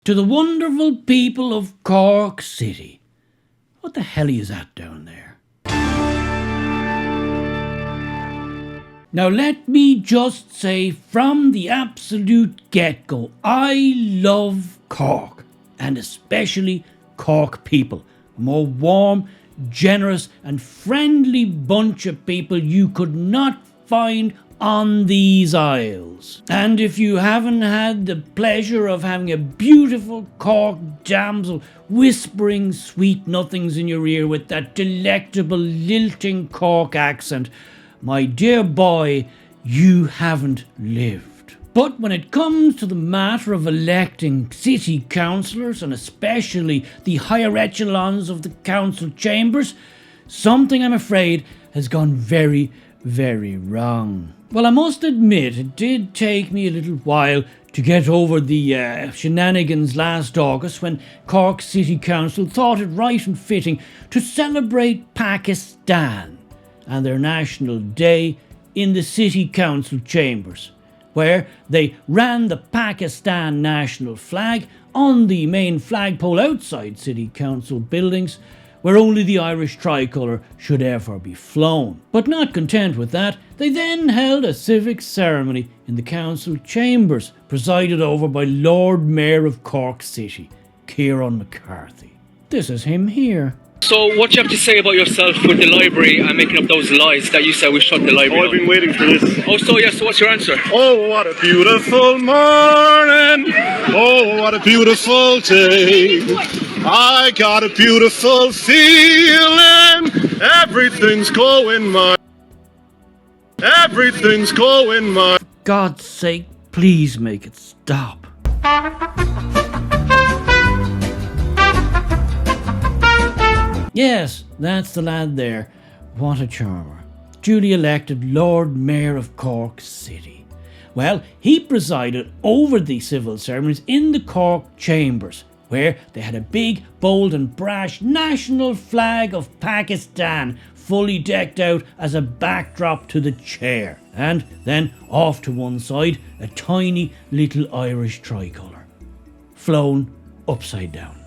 To the wonderful people of Cork City. What the hell is that down there? Now let me just say from the absolute get-go, I love Cork, and especially Cork people. A more warm, generous and friendly bunch of people you could not find on these isles. And if you haven't had the pleasure of having a beautiful Cork damsel whispering sweet nothings in your ear with that delectable lilting Cork accent, my dear boy, you haven't lived. But when it comes to the matter of electing city councillors, and especially the higher echelons of the council chambers, something I'm afraid has gone very, very wrong. Well, I must admit, it did take me a little while to get over the shenanigans last August when Cork City Council thought it right and fitting to celebrate Pakistan and their National Day in the City Council chambers, where they ran the Pakistan national flag on the main flagpole outside City Council buildings, where only the Irish tricolour should ever be flown. But not content with that, they then held a civic ceremony in the council chambers, presided over by Lord Mayor of Cork City, Kieran McCarthy. This is him here. So what do you have to say about yourself with the library and making up those lies that you said we shut the library? Oh, I've been waiting for this. Oh, so yes, so what's your answer? Oh, what a beautiful morning. Oh, what a beautiful day. I got a beautiful feeling. Everything's going my... Everything's going my... For God's sake, please make it stop. Yes, that's the lad there. What a charmer. Duly elected Lord Mayor of Cork City. Well, he presided over the civil ceremonies in the Cork chambers, where they had a big, bold and brash national flag of Pakistan fully decked out as a backdrop to the chair. And then off to one side, a tiny little Irish tricolour, flown upside down.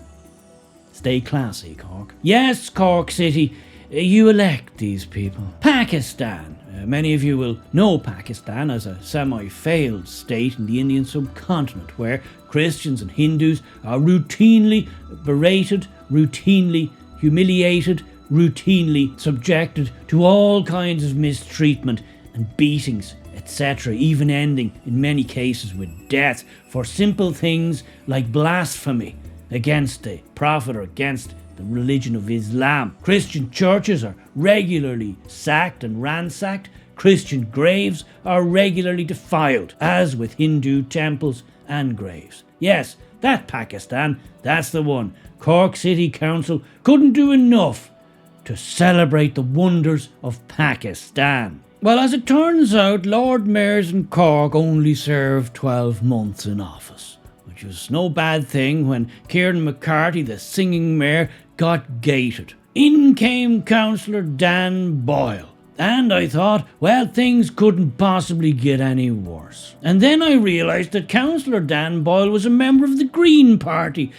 Stay classy, Cork. Yes, Cork City, you elect these people. Pakistan. Many of you will know Pakistan as a semi-failed state in the Indian subcontinent, where Christians and Hindus are routinely berated, routinely humiliated, routinely subjected to all kinds of mistreatment and beatings, etc., even ending in many cases with death for simple things like blasphemy against the Prophet or against the religion of Islam. Christian churches are regularly sacked and ransacked. Christian graves are regularly defiled, as with Hindu temples and graves. Yes, that Pakistan, that's the one. Cork City Council couldn't do enough to celebrate the wonders of Pakistan. Well, as it turns out, Lord Mayors in Cork only served 12 months in office, which was no bad thing when Kieran McCarthy, the singing mayor, got gated. In came Councillor Dan Boyle, and I thought, well, things couldn't possibly get any worse. And then I realised that Councillor Dan Boyle was a member of the Green Party.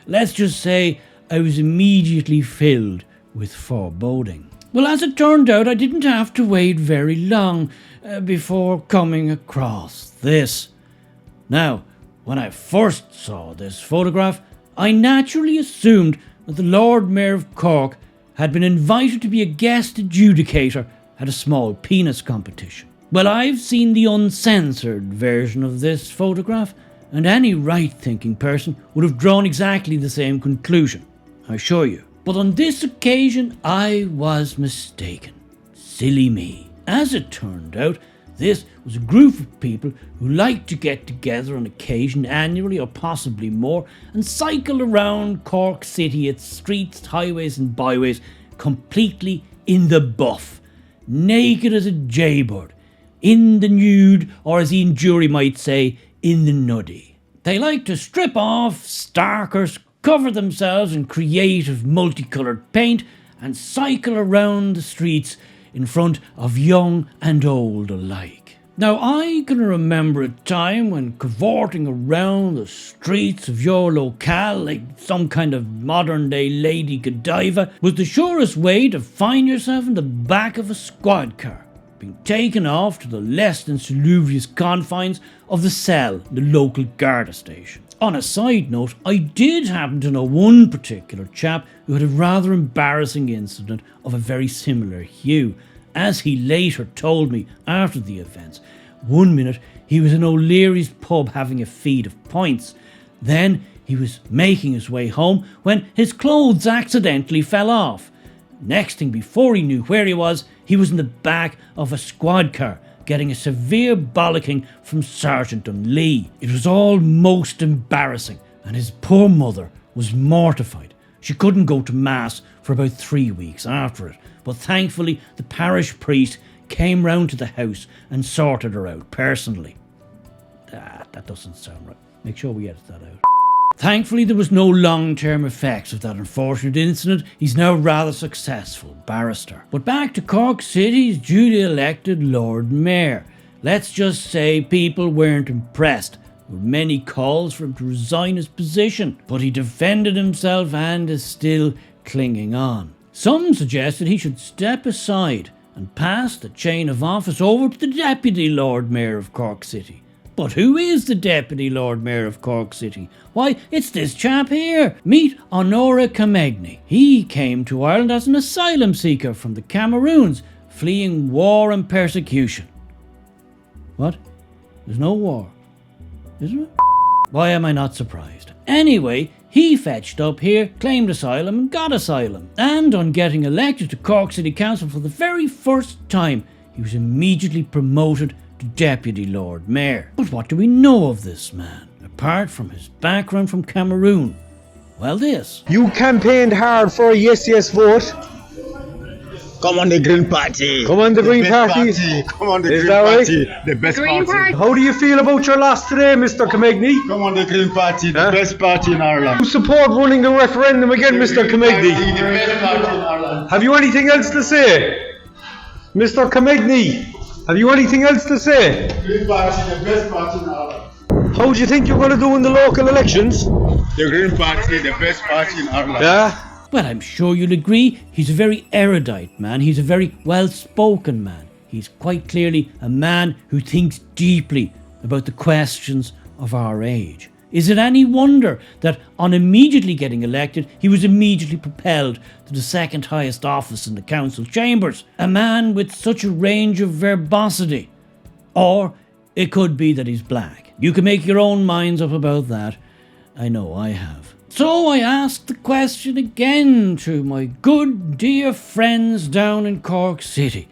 Let's just say I was immediately filled with foreboding. Well, as it turned out, I didn't have to wait very long before coming across this. Now, when I first saw this photograph, I naturally assumed that the Lord Mayor of Cork had been invited to be a guest adjudicator at a small penis competition. Well, I've seen the uncensored version of this photograph, and any right-thinking person would have drawn exactly the same conclusion, I assure you. But on this occasion, I was mistaken. Silly me. As it turned out, this was a group of people who liked to get together on occasion annually or possibly more and cycle around Cork City, its streets, highways and byways, completely in the buff, naked as a jaybird, in the nude, or as Ian Jury might say, in the nuddy. They like to strip off starkers, cover themselves in creative multicoloured paint and cycle around the streets in front of young and old alike. Now, I can remember a time when cavorting around the streets of your locale like some kind of modern day Lady Godiva was the surest way to find yourself in the back of a squad car, being taken off to the less than salubrious confines of the cell in the local Garda station. On a side note, I did happen to know one particular chap who had a rather embarrassing incident of a very similar hue, as he later told me after the events. One minute he was in O'Leary's pub having a feed of pints. Then he was making his way home when his clothes accidentally fell off. Next thing, before he knew where he was in the back of a squad car, getting a severe bollocking from Sergeant Dunlee. It was all most embarrassing, and his poor mother was mortified. She couldn't go to Mass for about 3 weeks after it, but thankfully the parish priest came round to the house and sorted her out personally. That doesn't sound right. Make sure we edit that out. Thankfully, there was no long-term effects of that unfortunate incident. He's now a rather successful barrister. But back to Cork City's duly elected Lord Mayor. Let's just say people weren't impressed with many calls for him to resign his position, but he defended himself and is still clinging on. Some suggested he should step aside and pass the chain of office over to the Deputy Lord Mayor of Cork City. But who is the Deputy Lord Mayor of Cork City? Why, it's this chap here. Meet Honora Camegny. He came to Ireland as an asylum seeker from the Cameroons, fleeing war and persecution. What? There's no war, is there? Why am I not surprised? Anyway, he fetched up here, claimed asylum and got asylum. And on getting elected to Cork City Council for the very first time, he was immediately promoted to Deputy Lord Mayor. But what do we know of this man, apart from his background from Cameroon? Well, this. You campaigned hard for a yes vote. Come on the Green Party. Come on the Green Party. Come on the Is Green that right? Party. The best party. How do you feel about your loss today, Mr. Camegny? Come on the Green Party. The best party in Ireland. You support running the referendum again, Mr. Camegny? The best party in Ireland. Have you anything else to say? Mr. Camegny, have you anything else to say? Green Party, the best party in Ireland. How do you think you're going to do in the local elections? The Green Party, the best party in Ireland. Yeah? Well, I'm sure you'll agree he's a very erudite man. He's a very well-spoken man. He's quite clearly a man who thinks deeply about the questions of our age. Is it any wonder that on immediately getting elected, he was immediately propelled to the second highest office in the council chambers? A man with such a range of verbosity. Or it could be that he's black. You can make your own minds up about that. I know I have. So I asked the question again to my good dear friends down in Cork City.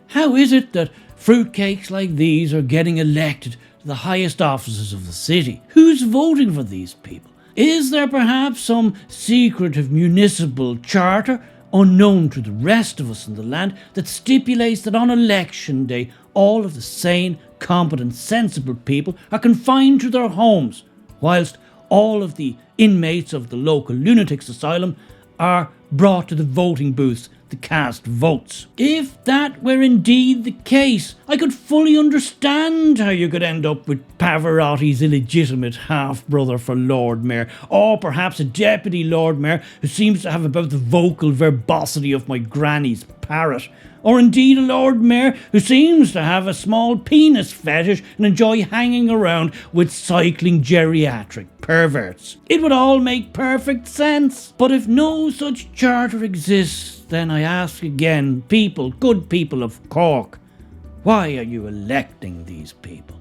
How is it that fruitcakes like these are getting elected to the highest offices of the city? Who's voting for these people? Is there perhaps some secretive municipal charter unknown to the rest of us in the land that stipulates that on election day all of the sane, competent, sensible people are confined to their homes, whilst all of the inmates of the local lunatics asylum are brought to the voting booths to cast votes? If that were indeed the case, I could fully understand how you could end up with Pavarotti's illegitimate half-brother for Lord Mayor, or perhaps a Deputy Lord Mayor who seems to have about the vocal verbosity of my granny's parrot, or indeed a Lord Mayor who seems to have a small penis fetish and enjoy hanging around with cycling geriatric perverts. It would all make perfect sense. But if no such charter exists, then I ask again, people, good people of Cork, why are you electing these people?